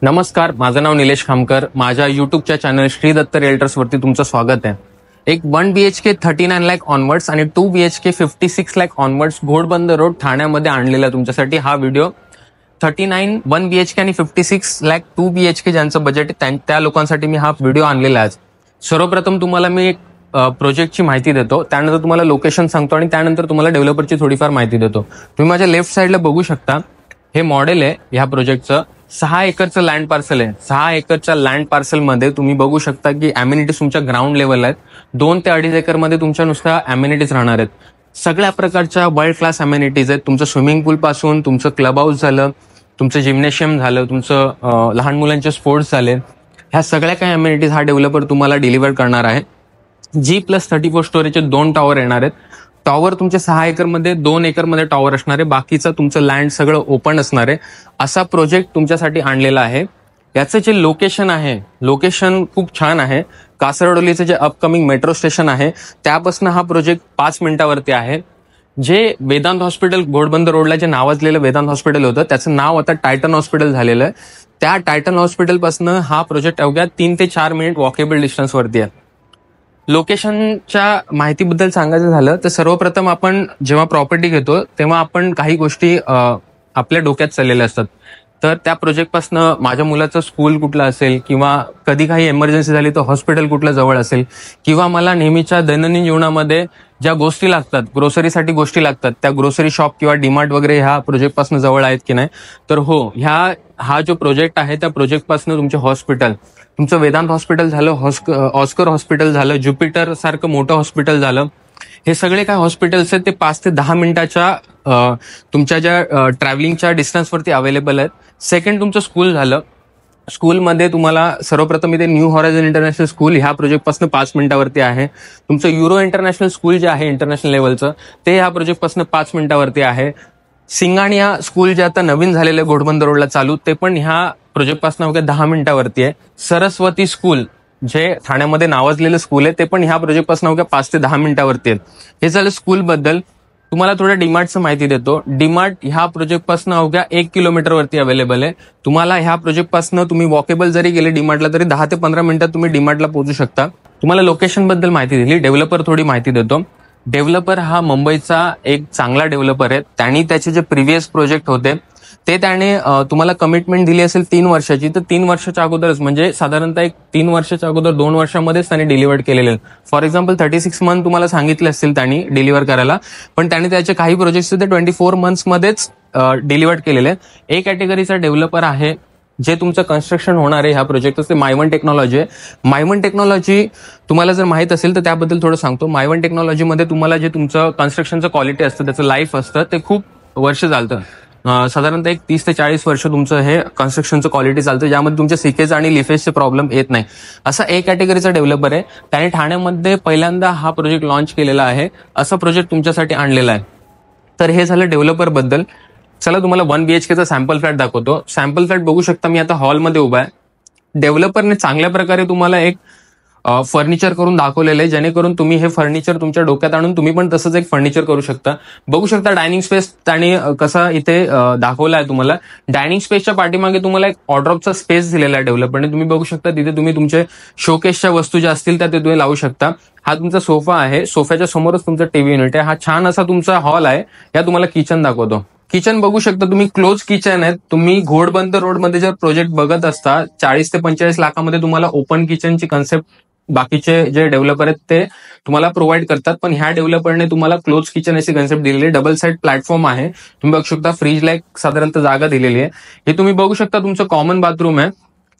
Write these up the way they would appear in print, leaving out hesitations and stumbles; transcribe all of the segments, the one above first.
नमस्कार, माझं नाव निलेश खामकर. माझ्या यूट्यूबच्या चॅनल श्री दत्त रिअल्टर्सवरती तुमचं स्वागत आहे. एक 1 BHK 39 लाख ऑनवर्ड्स आणि 2 BHK 56 lakh onwards Ghodbunder road ठाण्यामध्ये आणलेला तुमच्यासाठी हा व्हिडिओ. 39 1 BHK आणि 56 लाख 2 BHK ज्यांचं बजेट आहे त्या लोकांसाठी मी हा व्हिडिओ आणलेला आहे. सर्वप्रथम तुम्हाला मी एक प्रोजेक्टची माहिती देतो, त्यानंतर तुम्हाला लोकेशन सांगतो आणि त्यानंतर तुम्हाला डेव्हलपरची थोडीफार माहिती देतो. तुम्ही माझ्या लेफ्ट साईडला बघू शकता, हे मॉडेल आहे ह्या प्रोजेक्टचं. 6 एकरचं लँड पार्सल आहे. 6 एकरच्या लँड पार्सलमध्ये तुम्ही बघू शकता की अम्युनिटीज तुमच्या ग्राउंड लेवलला आहेत. 2 ते 2.5 एकरमध्ये तुमच्या नुसत्या अम्युनिटीज राहणार आहेत. सगळ्या प्रकारच्या वर्ल्ड क्लास अम्युनिटीज आहेत. तुमचं स्विमिंग पूल पासून तुमचं क्लब हाऊस झालं, तुमचं जिम्नॅशियम झालं, तुमचं लहान मुलांचे स्पोर्ट्स झाले, ह्या सगळ्या काही अम्युनिटीज हा डेव्हलपर तुम्हाला डिलिव्हर करणार आहे. G+34 स्टोरेजचे 2 टॉवर येणार आहेत. टॉवर तुमच्या 6 एकरमध्ये 2 एकरमध्ये टॉवर असणार आहे. बाकीचं तुमचं लँड सगळं ओपन असणार आहे. असा प्रोजेक्ट तुमच्यासाठी आणलेला आहे. याचं जे लोकेशन आहे, लोकेशन खूप छान आहे. कासरडोलीचं जे अपकमिंग मेट्रो स्टेशन आहे त्यापासून हा प्रोजेक्ट 5 मिनिटावरती आहे. जे वेदांत हॉस्पिटल घोडबंद रोडला जे नावाजलेलं वेदांत हॉस्पिटल होतं त्याचं नाव आता टायटन हॉस्पिटल झालेलं आहे. त्या टायटन हॉस्पिटलपासून हा प्रोजेक्ट अवघ्या 3 ते 4 मिनिट वॉकेबल डिस्टन्सवरती आहे. लोकेशनच्या माहितीबद्दल सांगायचं झालं तर सर्वप्रथम आपण जेव्हा प्रॉपर्टी घेतो तेव्हा आपण काही गोष्टी आपल्या डोक्यात चाललेल्या असतात. तर त्या प्रोजेक्टपासून माझ्या मुलाचं स्कूल कुठलं असेल, किंवा कधी काही इमर्जन्सी झाली तर हॉस्पिटल कुठलं जवळ असेल, किंवा मला नेहमीच्या दैनंदिन जीवनामध्ये ज्या गोष्टी लागतात, ग्रोसरीसाठी गोष्टी लागतात, त्या ग्रोसरी शॉप किंवा डीमार्ट वगैरे ह्या प्रोजेक्टपासून जवळ आहेत की नाही. तर हो, हा जो प्रोजेक्ट आहे त्या प्रोजेक्टपासून तुमचे हॉस्पिटल, तुमचं वेदांत हॉस्पिटल झालं, ऑस्कर हॉस्पिटल झालं, ज्युपिटर सारखं मोठं हॉस्पिटल झालं, हे सगळे काय हॉस्पिटल्स आहेत ते 5 ते 10 मिनिटाच्या तुमच्या ज्या ट्रॅव्हलिंगच्या डिस्टन्सवरती अवेलेबल आहेत. सेकंड तुमचं स्कूल झालं. स्कूलमध्ये तुम्हाला सर्वप्रथम इथे न्यू हॉरायझन इंटरनॅशनल स्कूल ह्या प्रोजेक्टपासून 5 मिनिटावरती आहे. तुमचं युरो इंटरनॅशनल स्कूल जे आहे इंटरनॅशनल लेवलचं ते ह्या प्रोजेक्टपासून 5 मिनिटावरती आहे. सिंगाणिया स्कूल जे आता नवीन झालेलं घोडबंद रोडला चालू, ते पण ह्या प्रोजेक्टपासून अवघ्या 10 मिनिटावरती आहे. सरस्वती स्कूल जे ठाण्यामध्ये नावाजलेलं स्कूल आहे ते पण ह्या प्रोजेक्टपासून अवघ्या 5 ते 10 मिनिटावरती आहे. हे झालं स्कूलबद्दल. तुम्हाला थोडं डीमार्टचं माहिती देतो. डीमार्ट ह्या प्रोजेक्टपासून अवघ्या 1 किलोमीटरवरती अवेलेबल आहे. तुम्हाला ह्या प्रोजेक्टपासून तुम्ही वॉकेबल जरी गेले डीमार्टला तरी 10 ते 15 मिनिटात तुम्ही डीमार्टला पोहोचू शकता. तुम्हाला लोकेशनबद्दल माहिती दिली. डेव्हलपर थोडी माहिती देतो. डेव्हलपर हा मुंबईचा एक चांगला डेव्हलपर आहे. त्यांनी त्याचे जे प्रिव्हियस प्रोजेक्ट होते ते त्याने तुम्हाला कमिटमेंट दिली असेल 3 वर्षाची, तर 3 वर्षाच्या अगोदरच, म्हणजे साधारणतः एक 3 वर्षाच्या अगोदर 2 वर्षामध्येच त्यांनी डिलिव्हर्ड केलेले. फॉर एक्झाम्पल 36 मंथ तुम्हाला सांगितले असतील त्यांनी डिलिव्हर करायला, पण त्यांनी त्याचे काही प्रोजेक्ट्स ते 24 मंथ्समध्येच डिलिव्हर्ड केलेले. एक कॅटेगरीचा डेव्हलपर आहे जे तुमचं कन्स्ट्रक्शन होणार आहे ह्या प्रोजेक्टचं, ते मायवन टेक्नॉलॉजी आहे. मायवन टेक्नॉलॉजी तुम्हाला जर माहित असेल तर त्याबद्दल थोडं सांगतो. मायवन टेक्नॉलॉजीमध्ये तुम्हाला जे तुमचं कन्स्ट्रक्शनचं क्वालिटी असतं, त्याचं लाईफ असतं, ते खूप वर्ष चालतं. साधारणतः एक 30 ते 40 वर्ष तुमचं हे कन्स्ट्रक्शनचं क्वालिटी चालतं, ज्यामध्ये तुमच्या सिकेज आणि लिफेजचे प्रॉब्लेम येत नाही. असा एक कॅटेगरीचा डेव्हलपर आहे. त्याने ठाण्यामध्ये पहिल्यांदा हा प्रोजेक्ट लॉन्च केलेला आहे. असा प्रोजेक्ट तुमच्यासाठी आणलेला आहे. तर हे झालं डेव्हलपरबद्दल. चला तुम्हाला 1 BHKचा सॅम्पल फ्लॅट दाखवतो. सॅम्पल फ्लॅट बघू शकता, मी आता हॉलमध्ये उभा आहे. डेव्हलपरने चांगल्या प्रकारे तुम्हाला एक फर्निचर करून दाखवलेलं आहे, जेणेकरून तुम्ही हे फर्निचर तुमच्या डोक्यात आणून तुम्ही पण तसंच एक फर्निचर करू शकता. बघू शकता डायनिंग स्पेस त्याने कसा इथे दाखवला आहे तुम्हाला. डायनिंग स्पेसच्या पाठीमागे तुम्हाला एक ऑर्डरऑफचा स्पेस दिलेला आहे डेव्हलपरने. तुम्ही बघू शकता तिथे तुम्ही तुमचे शोकेसच्या वस्तू ज्या असतील त्या तुम्ही लावू शकता. हा तुमचा सोफा आहे. सोफ्याच्या समोरच तुमचा टीव्ही युनिट आहे. हा छान असा तुमचा हॉल आहे. या तुम्हाला किचन दाखवतो. किचन बघू शकता तुम्ही, क्लोज किचन आहे. तुम्ही घोडबंद रोडमध्ये जर प्रोजेक्ट बघत असता 40 ते 45 लाखामध्ये तुम्हाला ओपन किचनची कन्सेप्ट बाकीचे जे डेव्हलपर आहेत ते तुम्हाला प्रोव्हाइड करतात, पण ह्या डेव्हलपरने तुम्हाला क्लोज किचन अशी कन्सेप्ट दिलेली आहे. डबल साईड प्लॅटफॉर्म आहे. तुम्ही बघू शकता फ्रीजला एक साधारणतः जागा दिलेली आहे. हे तुम्ही बघू शकता तुमचं कॉमन बाथरूम आहे.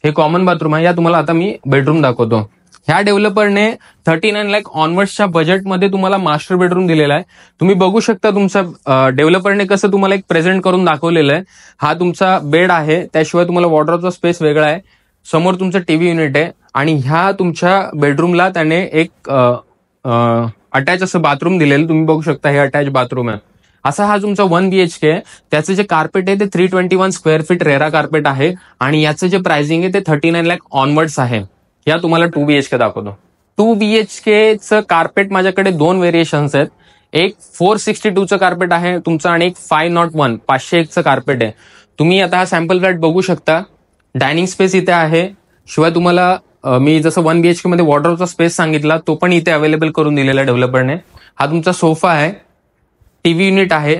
हे कॉमन बाथरूम आहे. या तुम्हाला आता मी बेडरूम दाखवतो. ह्या डेव्हलपरने 39 लाख ऑनवर्ड्सच्या बजेटमध्ये तुम्हाला मास्टर बेडरूम दिलेला आहे. तुम्ही बघू शकता तुमचा डेव्हलपरने कसं तुम्हाला एक प्रेझेंट करून दाखवलेलं आहे. हा तुमचा बेड आहे. त्याशिवाय तुम्हाला वॉर्डरोबचा स्पेस वेगळा आहे. समोर तुमचं टीव्ही युनिट आहे आणि ह्या तुमच्या बेडरूमला त्याने एक अटॅच असं बाथरूम दिलेलं. तुम्ही बघू शकता हे अटॅच बाथरूम आहे. असा हा तुमचा 1 BHK आहे. त्याचं जे कार्पेट आहे ते 321 स्क्वेअर फीट रेरा कार्पेट आहे आणि याचं जे प्राइसिंग आहे ते 39 लाख ऑनवर्ड्स आहे. या तुम्हाला 2 BHK दाखवतो. 2 BHKचं कार्पेट माझ्याकडे 2 व्हेरिएशन्स आहेत. एक 462चं कार्पेट आहे तुमचं आणि एक 501 501चं कार्पेट आहे. तुम्ही आता हा सॅम्पल फ्लॅट बघू शकता. डायनिंग स्पेस इथे आहे. शिवाय तुम्हाला मी जसं 1 BHK मध्ये वॉर्डरोबचा स्पेस सांगितला तो पण इथे अवेलेबल करून दिलेला आहे डेव्हलपरने. हा तुमचा सोफा आहे, टीव्ही युनिट आहे,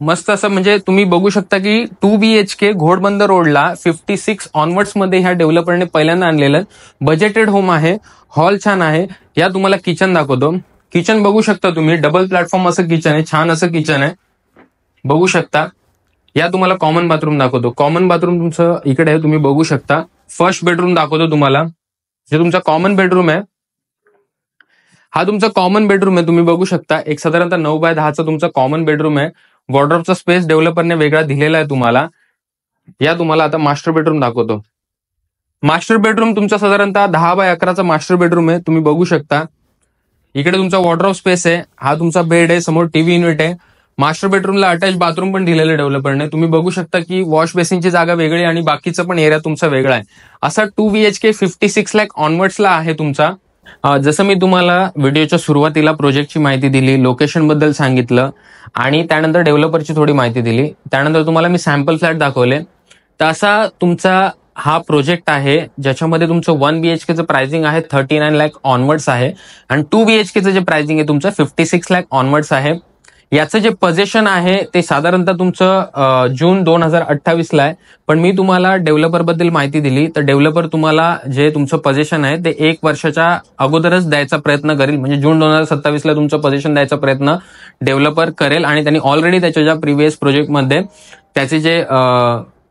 मस्त असं म्हणजे तुम्ही बघू शकता की 2 BHK घोडबंद रोडला 56 ऑनवर्ड्स मध्ये ह्या डेव्हलपरने पहिल्यांदा आणलेलं. बजेटेड होम आहे, हॉल छान आहे. या तुम्हाला किचन दाखवतो. किचन बघू शकता तुम्ही, डबल प्लॅटफॉर्म असं किचन आहे, छान असं किचन आहे, बघू शकता. या तुम्हाला कॉमन बाथरूम दाखवतो. कॉमन बाथरूम तुमचं इकडे आहे, तुम्ही बघू शकता. फर्स्ट बेडरूम दाखवतो तुम्हाला, जे तुमचा कॉमन बेडरूम आहे. हा तुमचा कॉमन बेडरूम आहे, तुम्ही बघू शकता. एक साधारणतः 9x10 तुमचा कॉमन बेडरूम आहे. वॉर्डरोबचा स्पेस डेव्हलपरने वेगळा दिलेला आहे तुम्हाला. या तुम्हाला आता मास्टर बेडरूम दाखवतो. मास्टर बेडरूम तुमचा साधारणतः 10x11 मास्टर बेडरूम आहे, तुम्ही बघू शकता. इकडे तुमचा वॉर्डरोब स्पेस आहे, हा तुमचा बेड आहे, समोर टीव्ही युनिट आहे. मास्टर बेडरूमला अटॅच बाथरूम पण दिलेलं आहे डेव्हलपरने. तुम्ही बघू शकता की वॉश बेसिनची जागा वेगळी आणि बाकीचं पण एरिया तुमचा वेगळा आहे. असा 2 BHK 56 लाख ऑनवर्ड्सला आहे तुमचा. जसं मी तुम्हाला व्हिडिओच्या सुरुवातीला प्रोजेक्टची माहिती दिली, लोकेशन बद्दल सांगितलं आणि त्यानंतर डेव्हलपरची थोडी माहिती दिली, त्यानंतर तुम्हाला मी सॅम्पल फ्लॅट दाखवले. तर असा तुमचा हा प्रोजेक्ट आहे ज्याच्यामध्ये तुमचं 1 BHKचं प्राइसिंग आहे 39 लाख ऑनवर्ड्स आहे आणि 2 BHKचं जे प्राइसिंग आहे तुमचं 56 लाख ऑनवर्ड्स आहे. याचं जे पोझिशन आहे ते साधारणतः तुमचं जून 2028ला आहे. पण मी तुम्हाला डेव्हलपर बद्दल माहिती दिली, तर डेव्हलपर तुम्हाला जे तुमचं पोझिशन आहे ते 1 वर्षाच्या अगोदरच द्यायचा प्रयत्न करेल. म्हणजे जून 2027ला तुमचं पोझिशन द्यायचा प्रयत्न डेव्हलपर करेल आणि त्यांनी ऑलरेडी त्याच्या ज्या प्रिव्हियस प्रोजेक्टमध्ये त्याचे जे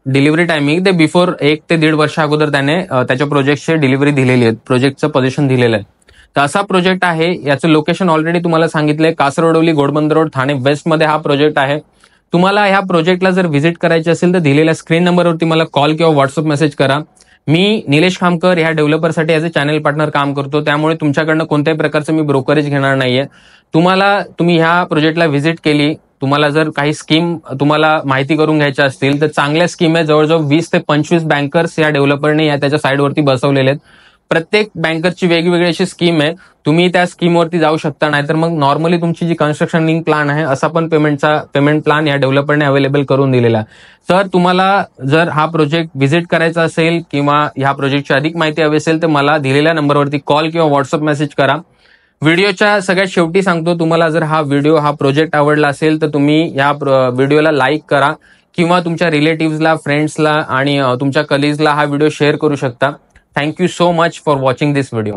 डिलिव्हरी टायमिंग ते बिफोर 1 ते 1.5 वर्ष अगोदर त्याने त्याच्या प्रोजेक्टची डिलिव्हरी दिलेली आहे, प्रोजेक्टचं पोझिशन दिलेलं आहे. तर असा प्रोजेक्ट आहे. याचं लोकेशन ऑलरेडी तुम्हाला सांगितलंय, कासरवडवली घोडबंदर रोड ठाणे वेस्ट मध्ये हा प्रोजेक्ट आहे. तुम्हाला ह्या प्रोजेक्टला जर व्हिजिट करायची असेल तर दिलेल्या स्क्रीन नंबरवरती मला कॉल किंवा व्हॉट्सअप मेसेज करा. मी निलेश खामकर ह्या डेव्हलपरसाठी ॲज अ चॅनल पार्टनर काम करतो, त्यामुळे तुमच्याकडनं कोणत्याही प्रकारचं मी ब्रोकरेज घेणार नाहीये. तुम्ही ह्या प्रोजेक्टला व्हिजिट केली, तुम्हाला जर काही स्कीम तुम्हाला माहिती करून घ्यायच्या असतील तर चांगल्या स्कीम आहे. जवळजवळ 20 ते 25 बँकर्स या डेव्हलपरने त्याच्या साईडवरती बसवलेले आहेत. प्रत्येक बँकरची वेगवेगळी अशी स्कीम आहे, तुम्ही त्या स्कीमवरती जाऊ शकता. नाहीतर मग नॉर्मली तुमची जी कन्स्ट्रक्शन लिंक प्लॅन आहे असा पण पेमेंट प्लॅन या डेव्हलपरने अवेलेबल करून दिलेला आहे. तर तुम्हाला जर हा प्रोजेक्ट व्हिजिट करायचा असेल किंवा ह्या प्रोजेक्टची अधिक माहिती हवी असेल तर मला दिलेल्या नंबरवरती कॉल किंवा व्हॉट्सअप मेसेज करा. व्हिडिओच्या सगळ्यात शेवटी सांगतो, तुम्हाला जर हा प्रोजेक्ट आवडला असेल तर तुम्ही या व्हिडिओला लाईक करा किंवा तुमच्या रिलेटिव्हजला, फ्रेंड्सला आणि तुमच्या कलिग्सला हा व्हिडिओ शेअर करू शकता. Thank you so much for watching this video.